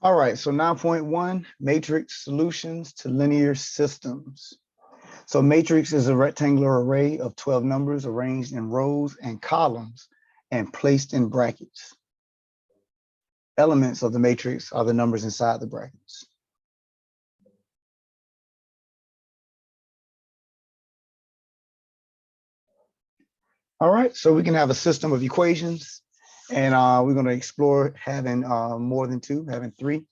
All right, so 9.1, matrix solutions to linear systems. So matrix is a rectangular array of 12 numbers arranged in rows and columns and placed in brackets. Elements of the matrix are the numbers inside the brackets. All right, so we can have a system of equations, and we're going to explore having more than two, having three.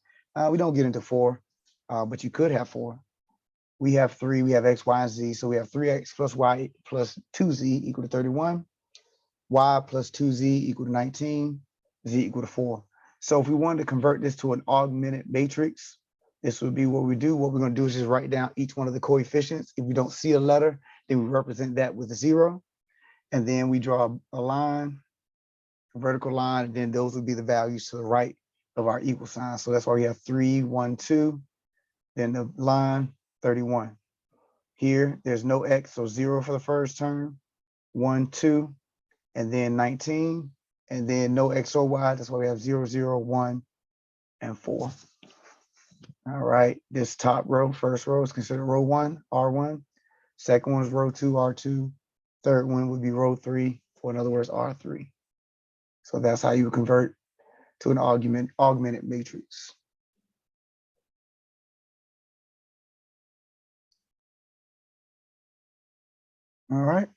We don't get into four, but you could have four. We have three, we have x, y, and z. So we have 3x plus y plus 2z equal to 31, y plus 2z equal to 19, z equal to 4. So if we wanted to convert this to an augmented matrix, this would be what we do. What we're going to do is just write down each one of the coefficients. If we don't see a letter, then we represent that with a 0. And then we draw a line, a vertical line, and then those would be the values to the right of our equal sign. So that's why we have 3, 1, 2, then the line 31. Here, there's no x, so 0 for the first term, 1, 2, and then 19, and then no x or y. That's why we have 0, 0, 1, and 4. All right, this top row, first row is considered row 1, R1. Second one is row 2, R2. Third one would be row 3, or in other words, R3. So that's how you would convert to an augmented matrix. All right.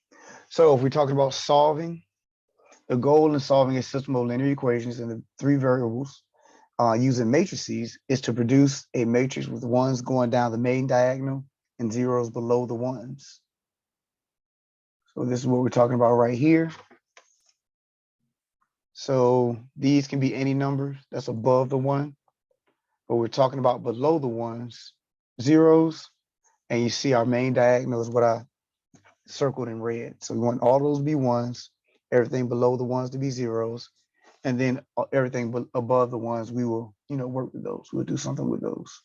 So if we're talking about solving, the goal in solving a system of linear equations in the three variables using matrices is to produce a matrix with ones going down the main diagonal and zeros below the ones. So this is what we're talking about right here. So these can be any number that's above the one, but we're talking about below the ones, zeros, and you see our main diagonal is what I circled in red. So we want all those to be ones, everything below the ones to be zeros, and then everything above the ones, we will, work with those. We'll do something with those.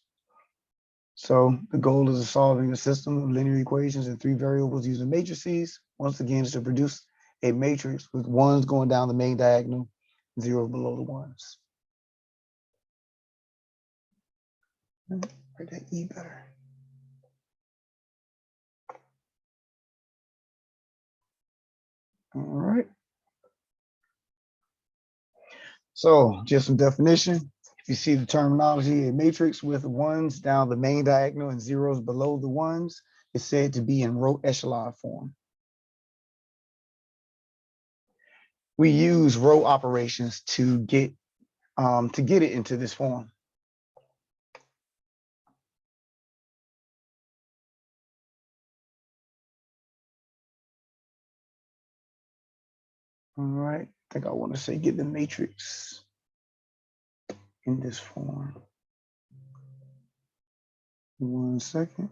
So the goal is solving a system of linear equations in three variables using matrices. Once again, is to produce a matrix with ones going down the main diagonal, zero below the ones. Write that E better. All right. So just some definition. If you see the terminology, a matrix with ones down the main diagonal and zeros below the ones is said to be in row echelon form. We use row operations to get it into this form. All right, I think I want to say get the matrix in this form. 1 second.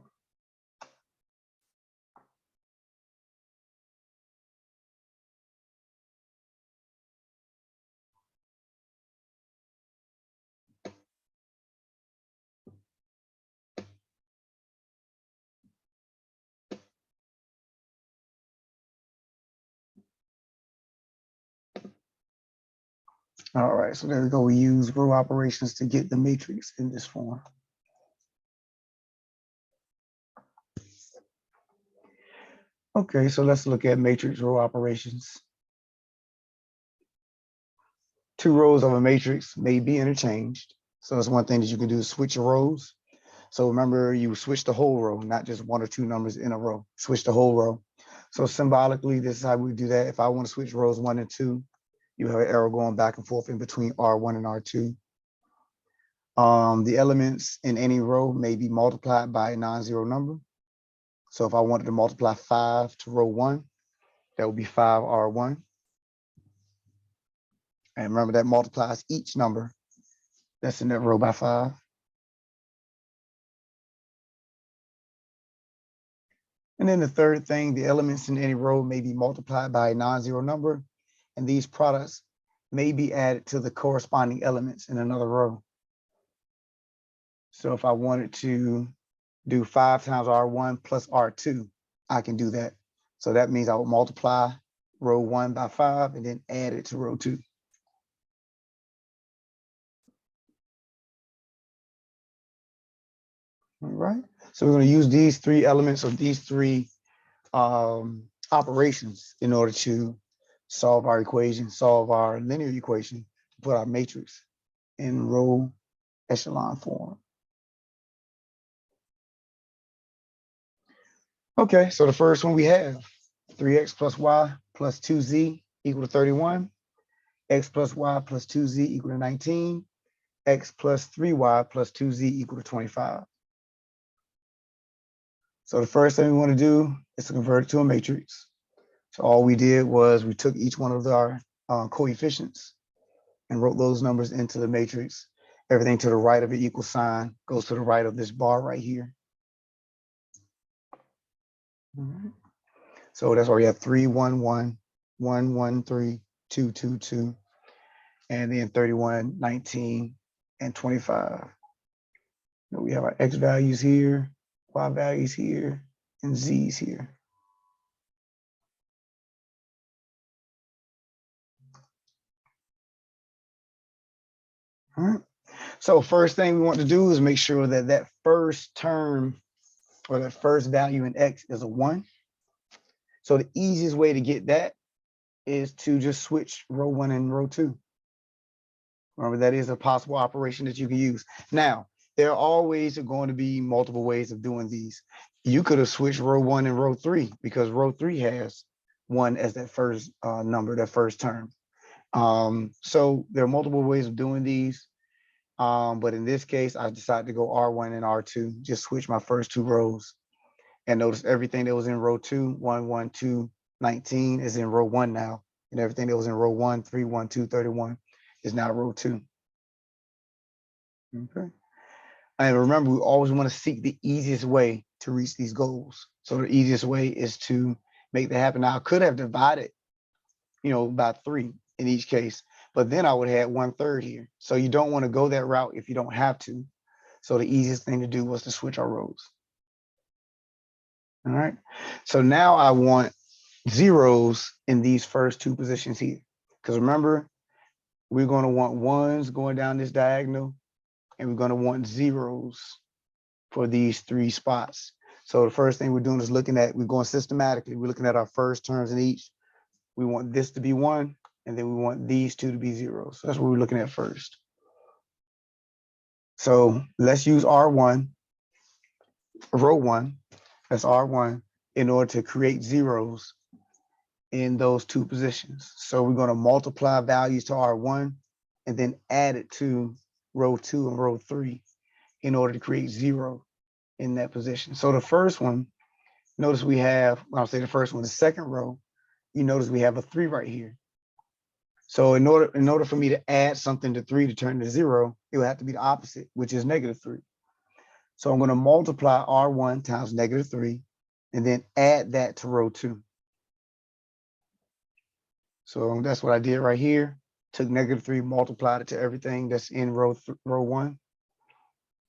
All right, so there we go. We use row operations to get the matrix in this form. Okay, so let's look at matrix row operations. Two rows of a matrix may be interchanged. So that's one thing that you can do is switch your rows. So remember, you switch the whole row, not just one or two numbers in a row. Switch the whole row. So symbolically, this is how we do that. If I want to switch rows 1 and 2, you have an arrow going back and forth in between R1 and R2. The elements in any row may be multiplied by a non-zero number. So if I wanted to multiply 5 to row 1, that would be 5R1. And remember, that multiplies each number that's in that row by 5. And then the third thing, the elements in any row may be multiplied by a non-zero number, and these products may be added to the corresponding elements in another row. So if I wanted to do 5 times R1 plus R2, I can do that. So that means I would multiply row 1 by 5 and then add it to row 2. All right. So we're going to use these three elements of these three operations in order to solve our equation, solve our linear equation, put our matrix in row echelon form. Okay, so the first one we have 3x plus y plus 2z equal to 31, x plus y plus 2z equal to 19, x plus 3y plus 2z equal to 25. So the first thing we want to do is to convert it to a matrix. So all we did was we took each one of our coefficients and wrote those numbers into the matrix. Everything to the right of an equal sign goes to the right of this bar right here. All right. So that's why we have 3, 1, 1, 1, 1, 3, 2, 2, 2, and then 31, 19, and 25. Now we have our x values here, y values here, and z's here. All right. So first thing we want to do is make sure that that first term or that first value in x is a 1. So the easiest way to get that is to just switch row 1 and row 2. Remember, that is a possible operation that you can use. Now, there are always going to be multiple ways of doing these. You could have switched row 1 and row 3 because row 3 has 1 as that first number, that first term. So there are multiple ways of doing these. But in this case, I decided to go R1 and R2, just switch my first two rows. And notice everything that was in row 2, 1, 1, 2, 19 is in row 1 now. And everything that was in row 1, 3, 1, 2, 31 is now row 2. Okay. And remember, we always want to seek the easiest way to reach these goals. So the easiest way is to make that happen. Now I could have divided, by 3 in each case, but then I would have had 1/3 here. So you don't want to go that route if you don't have to. So the easiest thing to do was to switch our rows. All right. So now I want zeros in these first two positions here. Because remember, we're going to want ones going down this diagonal, and we're going to want zeros for these 3 spots. So the first thing we're doing is we're going systematically. We're looking at our first terms in each. We want this to be 1, and then we want these 2 to be 0. So that's what we're looking at first. So let's use R1, row 1, that's R1, in order to create zeros in those 2 positions. So we're going to multiply values to R1 and then add it to row 2 and row 3 in order to create 0 in that position. So the first one, notice we have, when I say the first one, the second row, you notice we have a 3 right here. So in order for me to add something to 3 to turn to 0, it would have to be the opposite, which is -3. So I'm going to multiply R1 times -3 and then add that to row 2. So that's what I did right here. Took -3, multiplied it to everything that's in row 1.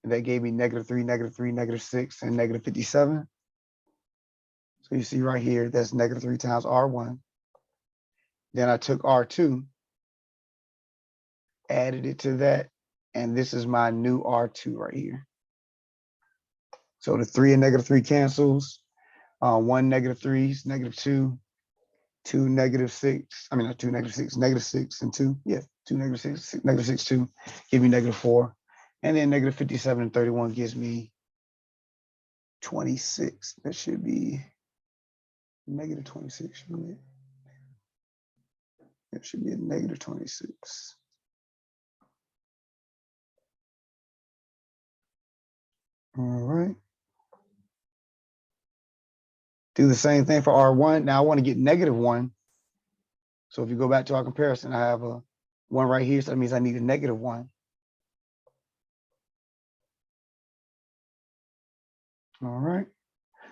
And that gave me -3, -3, -6, and -57. So you see right here, that's -3 times R1. Then I took R2, added it to that, and this is my new R2 right here. So the 3 and -3 cancels. 1 -3 is -2. 2 -6. I mean, not 2 -6, -6 and 2. Yeah, 2 -6, -6, 2 give me -4. And then -57 and 31 gives me 26. That should be -26, shouldn't it? It should be a -26. All right. Do the same thing for R1. Now I want to get -1. So if you go back to our comparison, I have a 1 right here. So that means I need a -1. All right.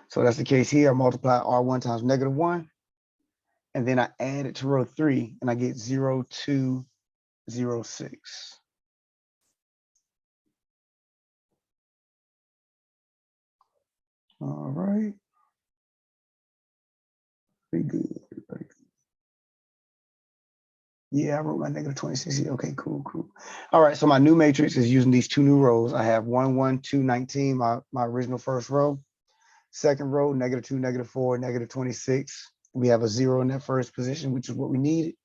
So that's the case here. I multiply R1 times -1. And then I add it to row 3 and I get 0, 2, 0, 6. All right. Very good. Everybody. Yeah, I wrote my negative 26 here. Okay, cool, cool. All right, so my new matrix is using these two new rows. I have 1, 1, 2, 19, my original first row. Second row, -2, -4, -26. We have a 0 in that first position, which is what we needed.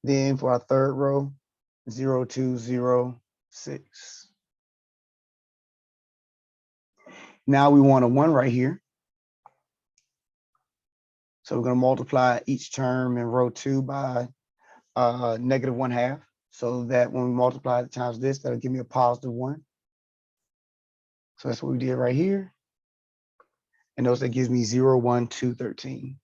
Then for our third row, 0, 2, 0, 6. Now we want a 1 right here. So we're going to multiply each term in row 2 by -1/2. So that when we multiply it times this, that'll give me a +1. So that's what we did right here. And notice that gives me 0, 1, 2, 13.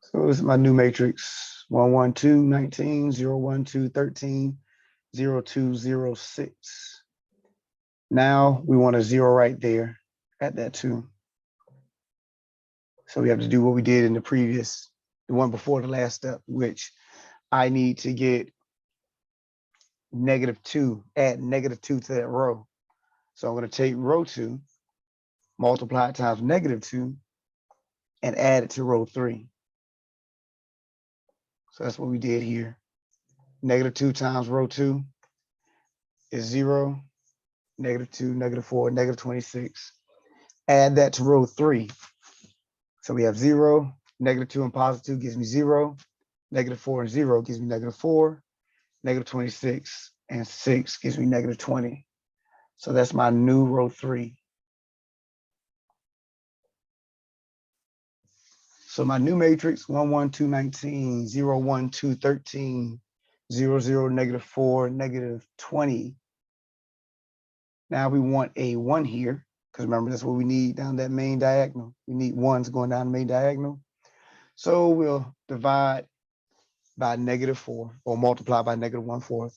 So this is my new matrix: 1, 1, 2, 19, 0, 1, 2, 13, 0, 2, 0, 6. Now we want a 0 right there at that 2. So we have to do what we did in the previous, the one before the last step, which I need to get -2, add -2 to that row. So I'm going to take row 2, multiply it times -2, and add it to row 3. So that's what we did here. -2 times row 2 is 0, -2, -4, -26. Add that to row 3. So we have 0, -2 and +2 gives me 0, -4 and 0 gives me -4, -26 and 6 gives me -20. So that's my new row 3. So my new matrix: 1, 1, 2, 19, 0, 1, 2, 13, 0, 0, -4, -20. Now we want a 1 here, because remember, that's what we need down that main diagonal. We need 1s going down the main diagonal. So we'll divide by -4 or multiply by -1/4.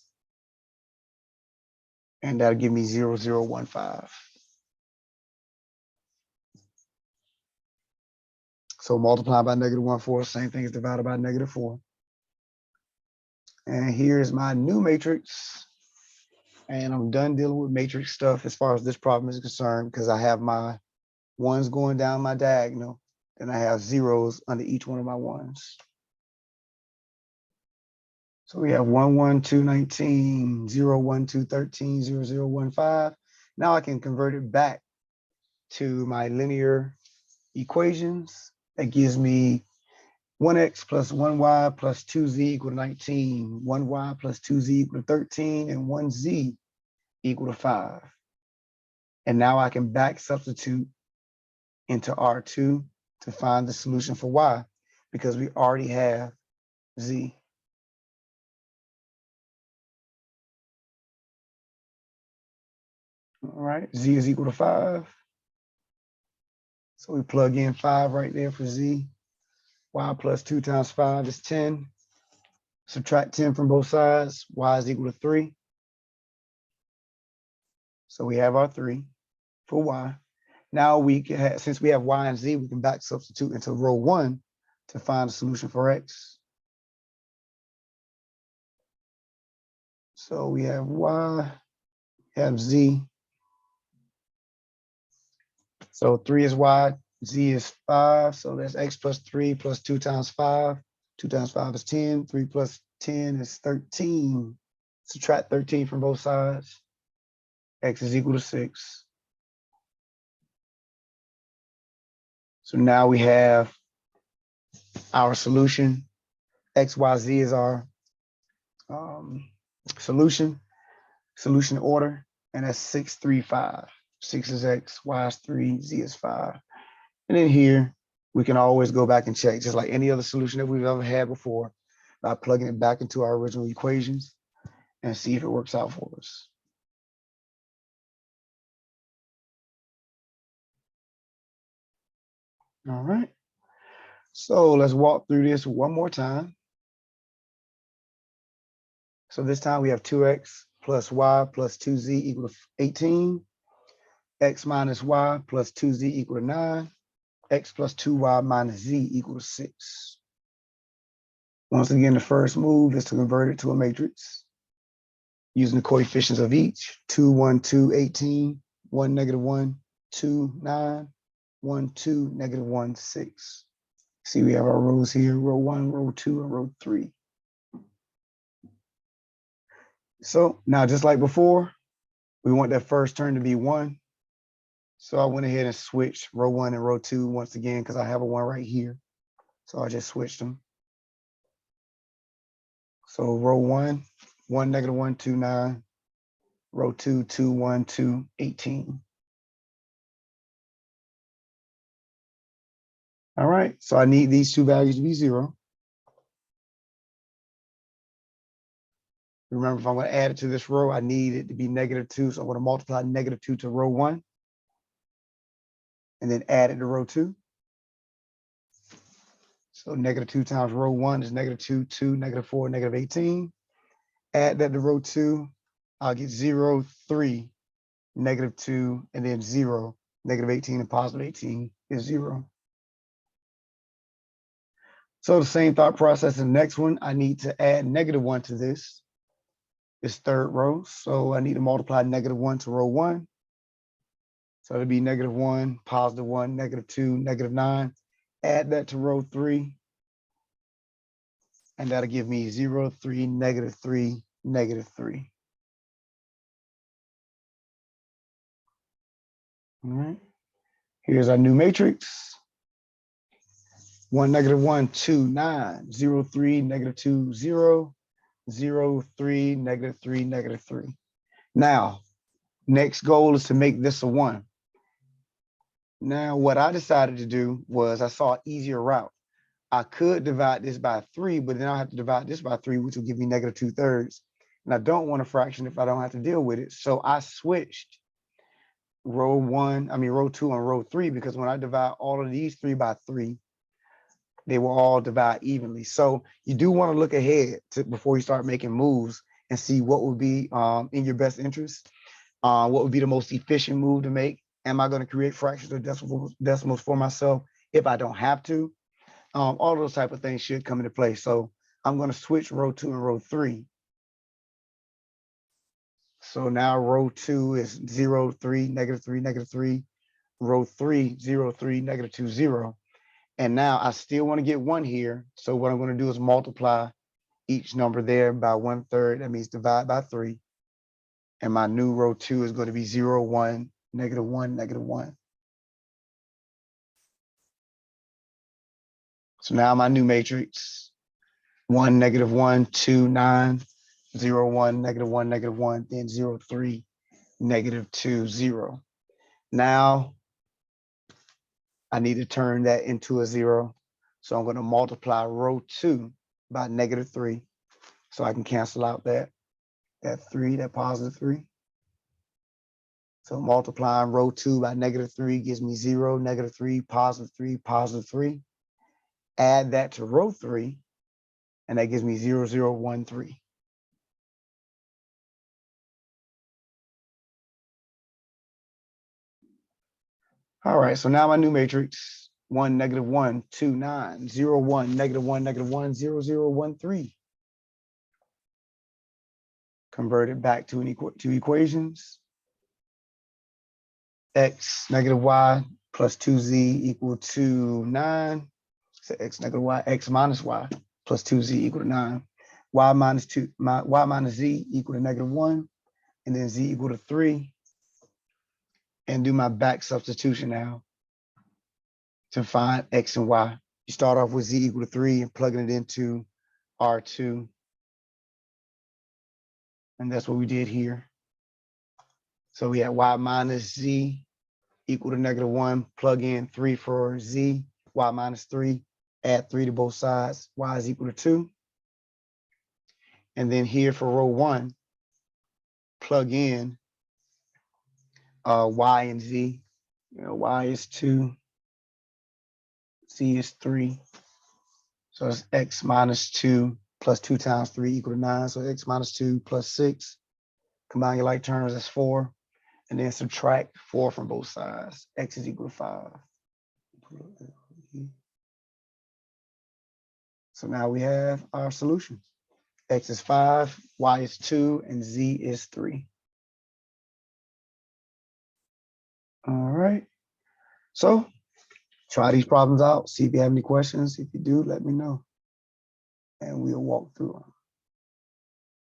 And that'll give me 0, 0, 1, 5. So multiply by -1/4, same thing as divided by -4. And here's my new matrix. And I'm done dealing with matrix stuff as far as this problem is concerned, because I have my 1s going down my diagonal, and I have 0s under each one of my 1s. So we have 1, 1, 2, 19, 0, 1, 2, 13, 0, 0, 1, 5. Now I can convert it back to my linear equations. That gives me 1x plus 1y plus 2z equal to 19, 1y plus 2z equal to 13, and 1z equal to 5. And now I can back substitute into R2 to find the solution for y, because we already have z. All right, z is equal to 5. So we plug in 5 right there for z. Y plus 2 times 5 is 10. Subtract 10 from both sides. Y is equal to 3. So we have our 3 for y. Now we can have, since we have y and z, we can back substitute into row 1 to find a solution for x. So we have y, have z. So 3 is y, z is 5. So that's x plus 3 plus 2 times 5. 2 times 5 is 10. 3 plus 10 is 13. Subtract 13 from both sides. X is equal to 6. So now we have our solution. X, Y, Z is our solution order, and that's 6, 3, 5. 6 is X, Y is 3, Z is 5. And then here, we can always go back and check, just like any other solution that we've ever had before, by plugging it back into our original equations and see if it works out for us. All right. So let's walk through this one more time. So this time we have 2x plus y plus 2z equal to 18. X minus y plus 2z equal to 9. X plus 2y minus z equal to 6. Once again, the first move is to convert it to a matrix using the coefficients of each: 2, 1, 2, 18, 1, -1, 2, 9, 1, 2, -1, 6. See, we have our rows here, row 1, row 2, and row 3. So now, just like before, we want that first term to be 1. So I went ahead and switched row 1 and row 2 once again, because I have a 1 right here. So I just switched them. So row 1, 1, -1, 2, 9. Row 2, 2, 1, 2, 18. All right, so I need these two values to be 0. Remember, if I'm going to add it to this row, I need it to be -2. So I'm going to multiply -2 to row 1 and then add it to row 2. So -2 times row 1 is -2, 2, -4, -18. Add that to row 2, I'll get 0, 3, -2, and then 0, -18, and +18 is 0. So the same thought process in the next one, I need to add -1 to this third row. So I need to multiply -1 to row 1. So it'll be -1, +1, -2, -9. Add that to row 3. And that'll give me 0, 3, -3, -3. All right. Here's our new matrix. 1, -1, 2, 9, 0, 3, -2, 0, 0, 3, -3, -3. Now, next goal is to make this a 1. Now, what I decided to do was I saw an easier route. I could divide this by 3, but then I'll have to divide this by 3, which will give me -2/3. And I don't want a fraction if I don't have to deal with it. So I switched row 2 and row 3, because when I divide all of these 3 by 3, they will all divide evenly. So you do want to look ahead before you start making moves and see what would be in your best interest. What would be the most efficient move to make? Am I going to create fractions or decimals for myself if I don't have to? All those type of things should come into play. So I'm going to switch row 2 and row 3. So now row 2 is 0, 3, -3, -3. Row 3, 0, 3, -2, 0. And now I still want to get 1 here. So what I'm going to do is multiply each number there by 1/3. That means divide by 3. And my new row 2 is going to be 0, 1, -1, -1. So now my new matrix, 1, -1, 2, 9, 0, 1, -1, -1, then 0, 3, -2, 0. Now I need to turn that into a 0. So I'm going to multiply row 2 by -3. So I can cancel out that 3, that +3. So multiplying row 2 by -3 gives me 0, -3, +3, +3. Add that to row 3, and that gives me 0, 0, 1, 3. All right, so now my new matrix, 1, -1, 2, 9, 0, 1, -1, -1, 0, 0, 1, 3. Convert it back to two equations. X -y plus 2z equal to 9. So x -y, x minus y plus 2z equal to 9. Y minus z equal to -1, and then z equal to 3. And do my back substitution now to find x and y. You start off with z equal to 3 and plugging it into R2. And that's what we did here. So we had y minus z equal to -1, plug in 3 for z, y minus 3, add 3 to both sides, y is equal to 2. And then here for row 1, plug in y and z. Y is 2, z is 3. So it's x minus 2 plus 2 times 3 equal to 9. So x minus 2 plus 6. Combine your like terms, that's 4. And then subtract 4 from both sides. X is equal to 5. So now we have our solution. X is 5, y is 2, and z is 3. All right. So Try these problems out. See if you have any questions. If you do, let me know, and we'll walk through them.